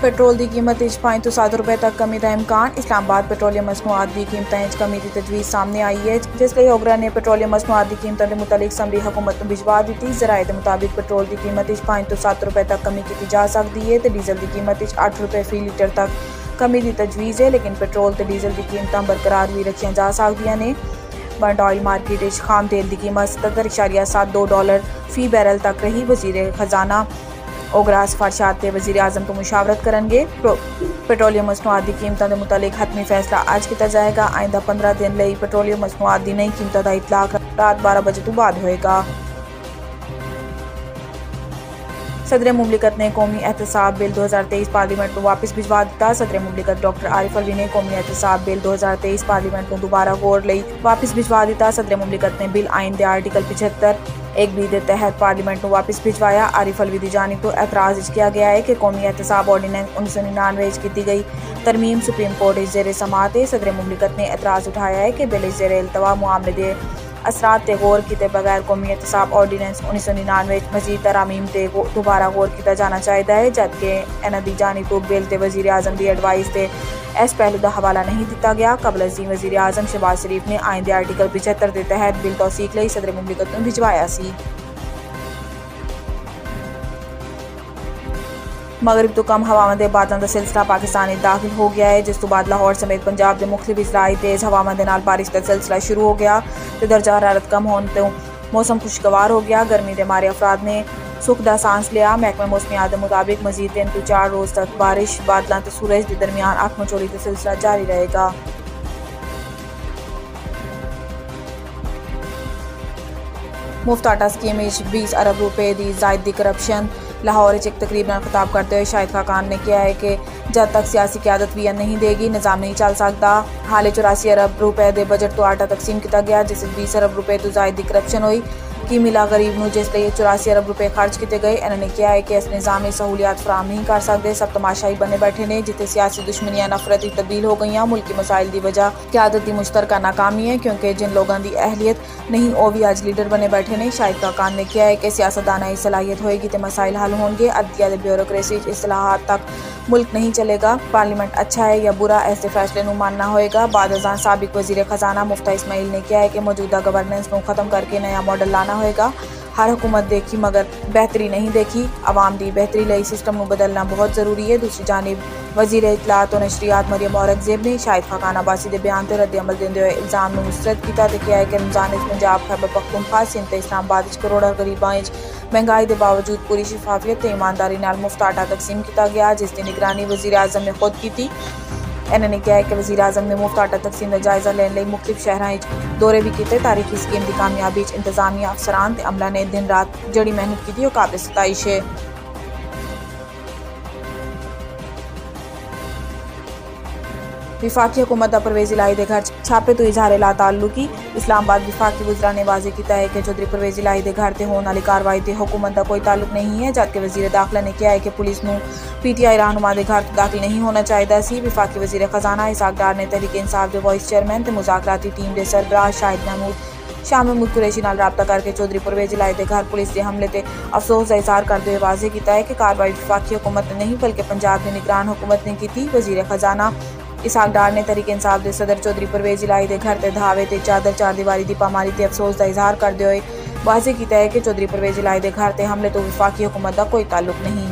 Petrol की कीमत 507 रुपए तक कमी का इम्कान। इस्लामाबाद पेट्रोलियम मसनूआत की कीमतें कमी की तजवीज़ सामने आई है, जिसलिए ओगरा ने पेट्रोलियम मसनूआत की कीमतों के मुतालिक असम्बली हुकूमत को भिजवा दी थी। ज़राए के मुताबिक पेट्रोल की कीमत 507 रुपए तक कमी की जा सकती है, तो डीजल की कीमत 8 रुपए फी लीटर तक कमी की तजवीज़ है, लेकिन पेट्रोल तो डीजल की कीमत बरकरार भी रखिया जा सकदियां ने। बंड ऑयल मार्केट खाम तेल की कीमत $77.72 फी बैरल तक रही। वज़ीर खजाना ओगरा सिफारशात के वज़ीर आज़म को मुशावरत करेंगे। पेट्रोलियम मसनूआत की कीमतों के मुतालिक हतमी फैसला आज किया जाएगा। आइंदा 15 दिन लिए पेट्रोलियम मसनूआत की नई कीमतों का इतलाक रात 12 बजे तो बाद होएगा। सदर मुमलिकत ने कौमी एहतसाब बिल 2023 पार्लियामेंट को वापस भिजवा दिता। सदर मुमलिकत डॉक्टर आरिफ अलवी ने कौमी एहतसाब बिल 2023 पार्लियामेंट को दोबारा गौर लई वापस भिजवा दिता। सदर मुमलिकत ने बिल आइन के आर्टिकल 75(1)(b) के तहत पार्लियामेंट को वापस भिजवाया। आरिफ अलवी की जानिब तो एतराज़ किया गया है कि कौमी एहतसाब ऑर्डीनेंस 1999 की गई तरमीम सुप्रीम कोर्ट ज़ेर समाअत है। सदर मुमलिकत ने एतराज़ उठाया है कि बिल ज़ेर इल्तवा मामले के असरात ते गौर किए बगैर कौमी एहतसाब ऑर्डीनेंस 1999 मजीद तरामीम ते दोबारा गौर किया जाना चाहिए है, जबकि इन्हां दी जानिब तो बिल ते वज़ीर आज़म की एडवाइस ते इस पहलू का हवाला नहीं दिता गया। कबल अज़ीम वज़ीर आज़म शहबाज शरीफ ने आइन के आर्टिकल 75 के तहत बिल तौसीक लई सदर मुमलिकत नूं भिजवाया सी। मगरब तो कम हवामंद बादलों का सिलसिला पाकिस्तान दाखिल हो गया है, जिस तो बाद लाहौर समेत पंजाब के मुख्तलिफ इजलाई तेज़ हवामंद नाल बारिश का सिलसिला शुरू हो गया। तो दर्जा हरारत कम होने तो मौसम खुशगवार हो गया। गर्मी के मारे अफराद ने सुखदा सांस लिया। महकमा मौसमियात के मुताबिक मजीद 3 से 4 रोज़ तक बारिश बादलों तो सूरज के दरमियान आँख मचोड़ी का सिलसिला जारी रहेगा। मुफ्त आटा स्कीम 20 अरब रुपए की जायद करप्शन। लाहौर एक तकरीब में खिताब करते हुए शाहिद खाकान ने किया है कि जब तक सियासी क़यादत भी नहीं देगी निज़ाम नहीं चल सकता। हाल 84 अरब रुपए के बजट तो आटा तकसीम किया गया, जिस 20 अरब रुपए तो जायद करप्शन हुई की मिला गरीब नूं, जिसलिए 84 अरब रुपए खर्च किए गए। इन्होंने कहा है कि इस निज़ाम सहूलियात फराम नहीं कर सकते। सब तमाशाई बने बैठे ने, जिथे सियासी दुश्मनियां नफरत तब्दील हो गई। मुल्की मसाइल की वजह क़यादत की मुश्तरका नाकामी है, क्योंकि जिन लोगों की अहलियत नहीं वो भी आज लीडर बने बैठे ने। शाहिद खाकान ने कहा है कि सियासतदाना की सलाहियत होएगी तो मसाइल हल होंगे। अदलिया के ब्यूरोक्रेसी इस्लाहात तक मुल्क नहीं चलेगा। पार्लियामेंट अच्छा है या बुरा, ऐसे फैसले नूं मानना होएगा। बाद अज़ां साबिक वज़ीर खजाना मुफ्ता इस्माइल ने कहा है कि मौजूदा गवर्नेंस को ख़त्म करके नया मॉडल लाना होएगा। हर हुकूमत देखी मगर बेहतरी नहीं देखी। आवाम की बेहतरी लिए सिस्टम को बदलना बहुत ज़रूरी है। दूसरी जानिब वज़ीर इत्तलात और नशरियात मरियम औरंगज़ेब ने शाहिद खाकान अब्बासी के बयान पर रद्द अमल देते हुए इल्ज़ाम को मुस्तरद किया तो किया है कि रमज़ान पंजाब खैबर पख्तूनख्वा सिंध ते इस्लामाबाद करोड़ा गरीबां महंगाई के बावजूद पूरी शफाफियत ते ईमानदारी नाल मुफ्त आटा तकसीम किया गया, जिसकी निगरानी वज़ीर आज़म ने खुद की थी। इन्होंने कहा है कि वज़ीर आज़म ने मुफ्त आटा तकसीम का जायजा लेने लिए मुख्तलिफ शहरों दौरे भी किए। तारीखी स्कीम की कामयाबी इंतजामिया अफसरान ते अमला ने दिन रात जड़ी मेहनत की और काबिल सताइश है। विफाकी हुकूमत का परवेज़ इलाही के घर छापे तो इजहार ला ताल्लुकी। इस्लामाबाद विफाकी वज़रा ने वाज़े किया है कि चौधरी परवेज़ इलाही के घर से होने वाली कार्रवाई से हुकूमत का कोई ताल्लुक नहीं है, जबकि वज़ीर दाखिला ने कहा है कि पुलिस को PTI रहनुमा के घर दाखिल नहीं होना चाहिए सी। विफाकी वज़ीर खजाना इसहाक डार ने तहरीक इंसाफ के वाइस चेयरमैन ते मुज़ाकराती टीम के सरबराह शाहिद महमूद शाह महमूद कुरैशी नाल राबता करके चौधरी परवेज़ इलाही के घर पुलिस के हमले से अफसोस का इजहार करते हुए वाज़े किया है कि कार्रवाई विफाकी हुकूमत ने नहीं बल्कि पंजाब की निगरान हुकूमत ने की थी। वज़ीर खजाना इसहाक डार ने तहरीक इंसाफ के सदर चौधरी परवेज़ इलाही के घर ते धावे ते चादर चार दीवारी की पामारी ते अफसोस का इजहार करते हुए वाज़े किया है कि चौधरी परवेज़ इलाही के घर ते हमले तो विफाकी हुकूमत का कोई ताल्लुक नहीं।